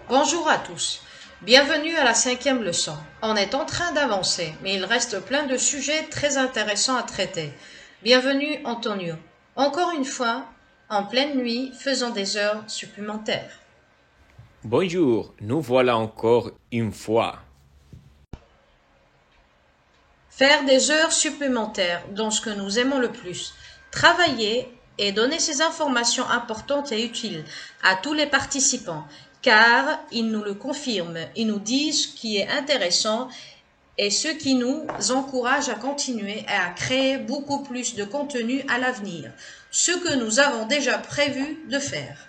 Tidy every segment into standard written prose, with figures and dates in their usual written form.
Bonjour à tous, bienvenue à la 5e leçon. On est en train d'avancer, mais il reste plein de sujets très intéressants à traiter. Bienvenue Antonio. Encore une fois, en pleine nuit, faisant des heures supplémentaires. Bonjour, nous voilà encore une fois. Faire des heures supplémentaires dans ce que nous aimons le plus. Travailler et donner ces informations importantes et utiles à tous les participants. Car ils nous le confirment, ils nous disent ce qui est intéressant et ce qui nous encourage à continuer et à créer beaucoup plus de contenu à l'avenir, ce que nous avons déjà prévu de faire.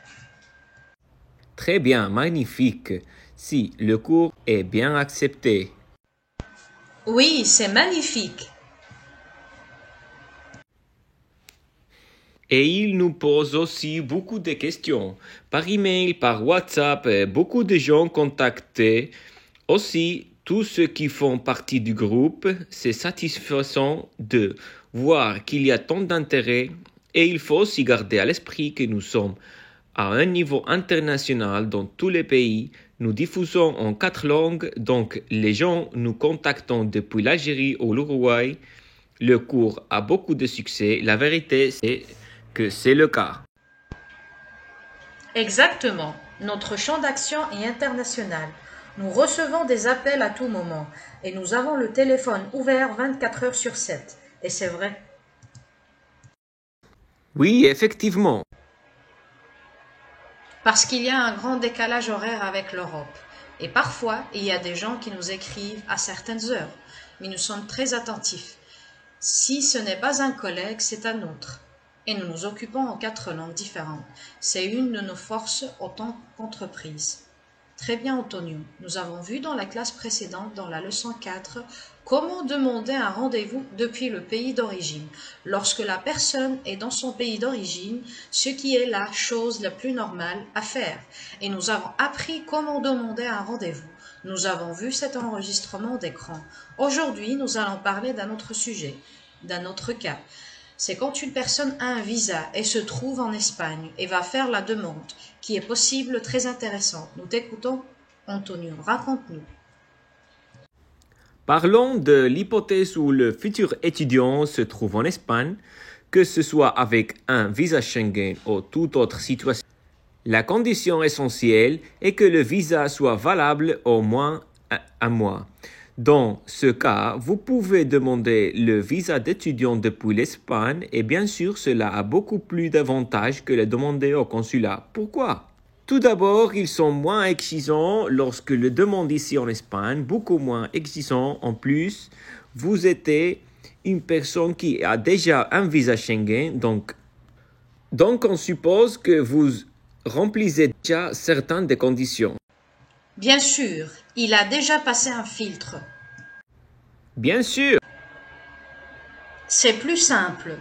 Très bien, magnifique. Si le cours est bien accepté. Oui, c'est magnifique. Et il nous pose aussi beaucoup de questions. Par email, par WhatsApp, beaucoup de gens contactés. Aussi, tous ceux qui font partie du groupe, c'est satisfaisant de voir qu'il y a tant d'intérêt. Et il faut aussi garder à l'esprit que nous sommes à un niveau international dans tous les pays. Nous diffusons en 4 langues, donc les gens nous contactent depuis l'Algérie ou l'Uruguay. Le cours a beaucoup de succès. La vérité, c'est que c'est le cas. Exactement. Notre champ d'action est international. Nous recevons des appels à tout moment et nous avons le téléphone ouvert 24 heures sur 7. Et c'est vrai. Oui, effectivement. Parce qu'il y a un grand décalage horaire avec l'Europe. Et parfois, il y a des gens qui nous écrivent à certaines heures. Mais nous sommes très attentifs. Si ce n'est pas un collègue, c'est un autre. Et nous nous occupons en 4 langues différentes. C'est une de nos forces en tant qu'entreprise. Très bien, Antonio. Nous avons vu dans la classe précédente, dans la leçon 4, comment demander un rendez-vous depuis le pays d'origine, lorsque la personne est dans son pays d'origine, ce qui est la chose la plus normale à faire. Et nous avons appris comment demander un rendez-vous. Nous avons vu cet enregistrement d'écran. Aujourd'hui, nous allons parler d'un autre sujet, d'un autre cas. C'est quand une personne a un visa et se trouve en Espagne et va faire la demande, qui est possible, très intéressante. Nous t'écoutons, Antonio, raconte-nous. Parlons de l'hypothèse où le futur étudiant se trouve en Espagne, que ce soit avec un visa Schengen ou toute autre situation. La condition essentielle est que le visa soit valable au moins un mois. Dans ce cas, vous pouvez demander le visa d'étudiant depuis l'Espagne et bien sûr, cela a beaucoup plus d'avantages que le demander au consulat. Pourquoi? Tout d'abord, ils sont moins exigeants lorsque le demande ici en Espagne, beaucoup moins exigeants. En plus, vous êtes une personne qui a déjà un visa Schengen, donc on suppose que vous remplissez déjà certaines des conditions. Bien sûr, il a déjà passé un filtre. Bien sûr. C'est plus simple.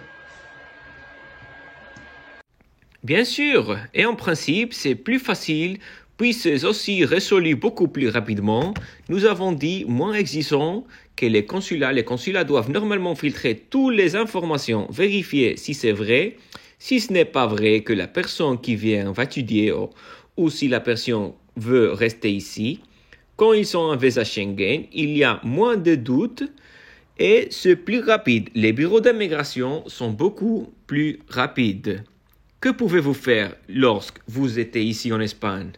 Bien sûr, et en principe, c'est plus facile, puis c'est aussi résolu beaucoup plus rapidement. Nous avons dit moins exigeant que les consulats. Les consulats doivent normalement filtrer toutes les informations, vérifier si c'est vrai, si ce n'est pas vrai que la personne qui vient va étudier ou si la personne veut rester ici. Quand ils sont en visa Schengen, il y a moins de doutes et c'est plus rapide. Les bureaux d'immigration sont beaucoup plus rapides. Que pouvez-vous faire lorsque vous êtes ici en Espagne?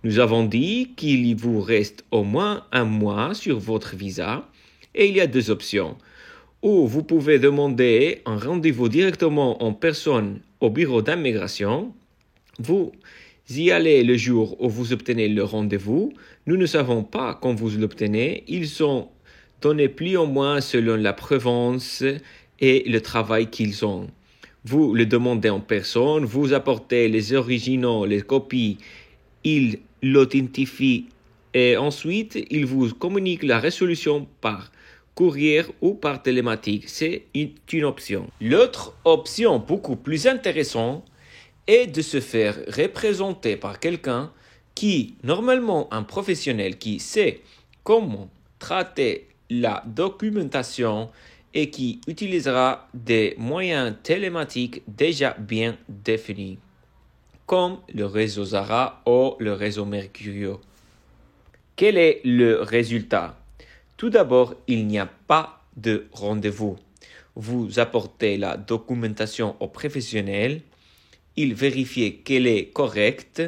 Nous avons dit qu'il vous reste au moins un mois sur votre visa et il y a 2 options. Ou vous pouvez demander un rendez-vous directement en personne au bureau d'immigration. Vous y allez le jour où vous obtenez le rendez-vous. Nous ne savons pas quand vous l'obtenez. Ils sont donnés plus ou moins selon la province et le travail qu'ils ont. Vous le demandez en personne, vous apportez les originaux, les copies, ils l'authentifient et ensuite il vous communique la résolution par courrier ou par télématique. C'est une option. L'autre option beaucoup plus intéressante est de se faire représenter par quelqu'un qui, normalement un professionnel qui sait comment traiter la documentation et qui utilisera des moyens télématiques déjà bien définis, comme le réseau Zara ou le réseau Mercurio. Quel est le résultat? Tout d'abord, il n'y a pas de rendez-vous. Vous apportez la documentation au professionnel, il vérifie qu'elle est correcte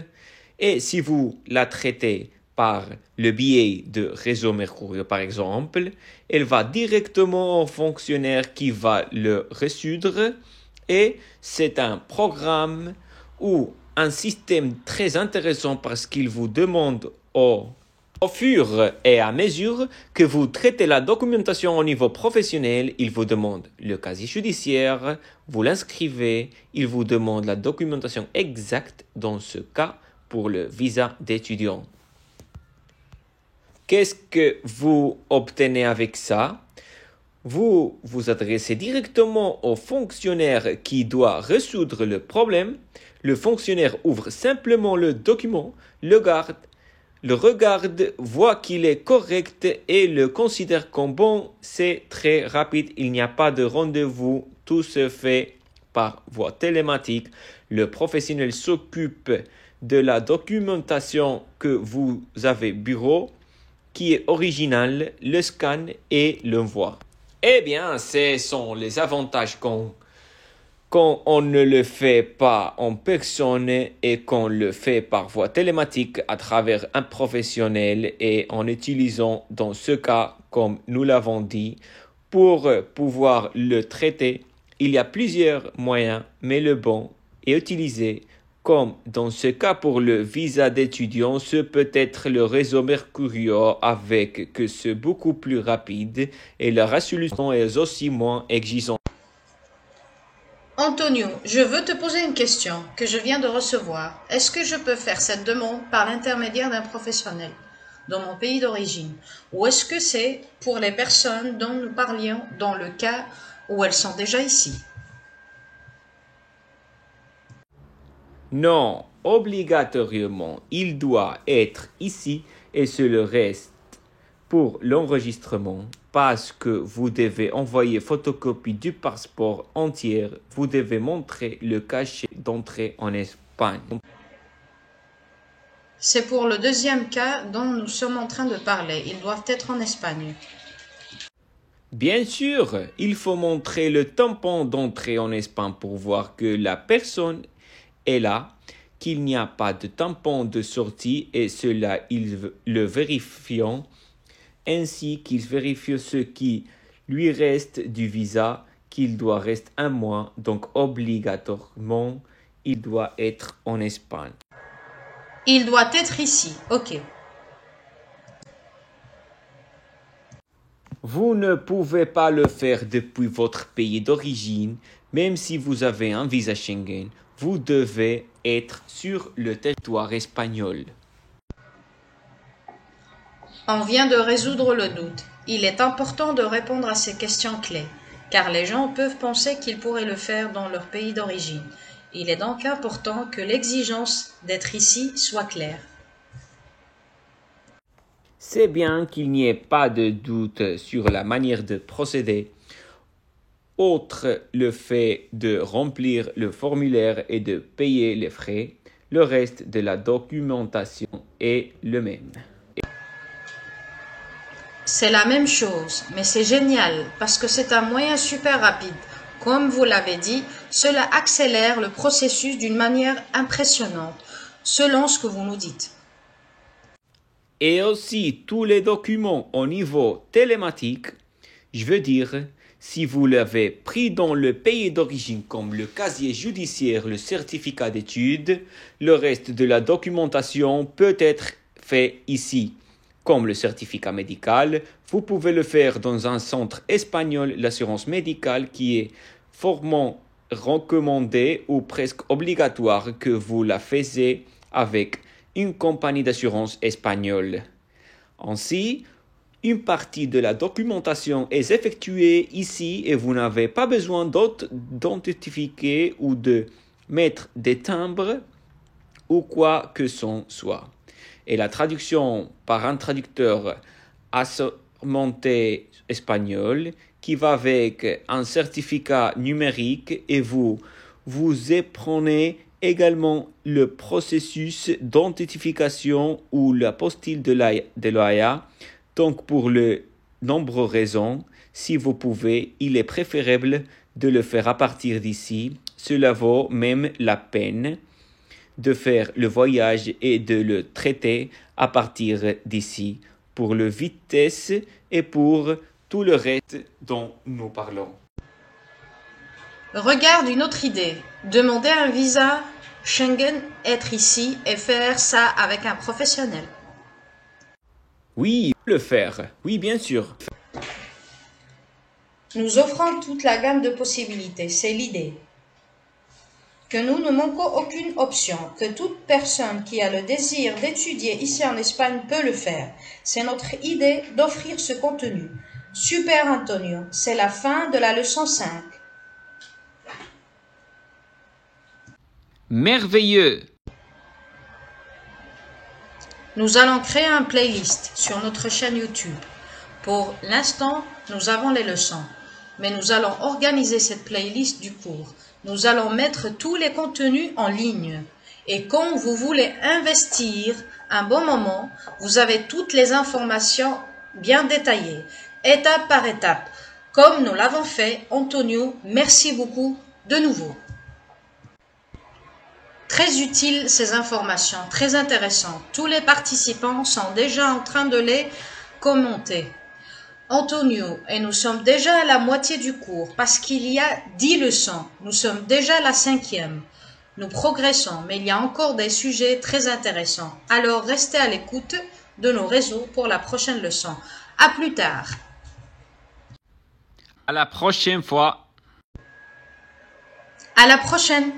et si vous la traitez par le biais de réseau Mercurio par exemple, elle va directement au fonctionnaire qui va le résoudre et c'est un programme ou un système très intéressant parce qu'il vous demande au fur et à mesure que vous traitez la documentation au niveau professionnel, il vous demande le casier judiciaire, vous l'inscrivez, il vous demande la documentation exacte dans ce cas pour le visa d'étudiant. Qu'est-ce que vous obtenez avec ça? Vous vous adressez directement au fonctionnaire qui doit résoudre le problème. Le fonctionnaire ouvre simplement le document, le regarde, voit qu'il est correct et le considère comme bon. C'est très rapide, il n'y a pas de rendez-vous, tout se fait par voie télématique. Le professionnel s'occupe de la documentation que vous avez bureau, qui est originale, le scan et l'envoi. Eh bien, ce sont les avantages quand on ne le fait pas en personne et qu'on le fait par voie télématique à travers un professionnel et en utilisant dans ce cas, comme nous l'avons dit, pour pouvoir le traiter, il y a plusieurs moyens, mais le bon est utilisé comme dans ce cas pour le visa d'étudiant, ce peut être le réseau Mercurio avec que c'est beaucoup plus rapide et la résolution est aussi moins exigeante. Antonio, je veux te poser une question que je viens de recevoir. Est-ce que je peux faire cette demande par l'intermédiaire d'un professionnel dans mon pays d'origine? Ou est-ce que c'est pour les personnes dont nous parlions dans le cas où elles sont déjà ici? Non, obligatoirement, il doit être ici et c'est le reste pour l'enregistrement parce que vous devez envoyer photocopie du passeport entier, vous devez montrer le cachet d'entrée en Espagne. C'est pour le deuxième cas dont nous sommes en train de parler. Ils doivent être en Espagne. Bien sûr, il faut montrer le tampon d'entrée en Espagne pour voir que la personne est là, qu'il n'y a pas de tampon de sortie et cela ils le vérifient, ainsi qu'ils vérifient ce qui lui reste du visa, qu'il doit rester un mois, donc obligatoirement il doit être en Espagne. Il doit être ici, ok. Vous ne pouvez pas le faire depuis votre pays d'origine, même si vous avez un visa Schengen. Vous devez être sur le territoire espagnol. On vient de résoudre le doute. Il est important de répondre à ces questions clés, car les gens peuvent penser qu'ils pourraient le faire dans leur pays d'origine. Il est donc important que l'exigence d'être ici soit claire. C'est bien qu'il n'y ait pas de doute sur la manière de procéder. Outre le fait de remplir le formulaire et de payer les frais, le reste de la documentation est le même. C'est la même chose, mais c'est génial parce que c'est un moyen super rapide. Comme vous l'avez dit, cela accélère le processus d'une manière impressionnante, selon ce que vous nous dites. Et aussi tous les documents au niveau télématique, je veux dire, si vous l'avez pris dans le pays d'origine comme le casier judiciaire, le certificat d'études, le reste de la documentation peut être fait ici. Comme le certificat médical, vous pouvez le faire dans un centre espagnol, l'assurance médicale qui est fortement recommandée ou presque obligatoire que vous la faisiez avec une compagnie d'assurance espagnole. Ainsi, une partie de la documentation est effectuée ici et vous n'avez pas besoin d'authentifier ou de mettre des timbres ou quoi que ce soit. Et la traduction par un traducteur assermenté espagnol qui va avec un certificat numérique et vous apprenez également le processus d'authentification ou l'apostille de l'AIA. Donc, pour de nombreuses raisons, si vous pouvez, il est préférable de le faire à partir d'ici. Cela vaut même la peine de faire le voyage et de le traiter à partir d'ici pour la vitesse et pour tout le reste dont nous parlons. Regarde une autre idée. Demander un visa Schengen, être ici et faire ça avec un professionnel. Oui, le faire. Oui, bien sûr. Nous offrons toute la gamme de possibilités, c'est l'idée. Que nous ne manquons aucune option, que toute personne qui a le désir d'étudier ici en Espagne peut le faire. C'est notre idée d'offrir ce contenu. Super Antonio, c'est la fin de la leçon 5. Merveilleux! Nous allons créer un playlist sur notre chaîne YouTube. Pour l'instant, nous avons les leçons, mais nous allons organiser cette playlist du cours. Nous allons mettre tous les contenus en ligne. Et quand vous voulez investir un bon moment, vous avez toutes les informations bien détaillées, étape par étape. Comme nous l'avons fait, Antonio, merci beaucoup de nouveau. Très utiles ces informations, très intéressantes. Tous les participants sont déjà en train de les commenter. Antonio, et nous sommes déjà à la moitié du cours parce qu'il y a 10 leçons. Nous sommes déjà à la 5e. Nous progressons, mais il y a encore des sujets très intéressants. Alors restez à l'écoute de nos réseaux pour la prochaine leçon. À plus tard. À la prochaine fois. À la prochaine.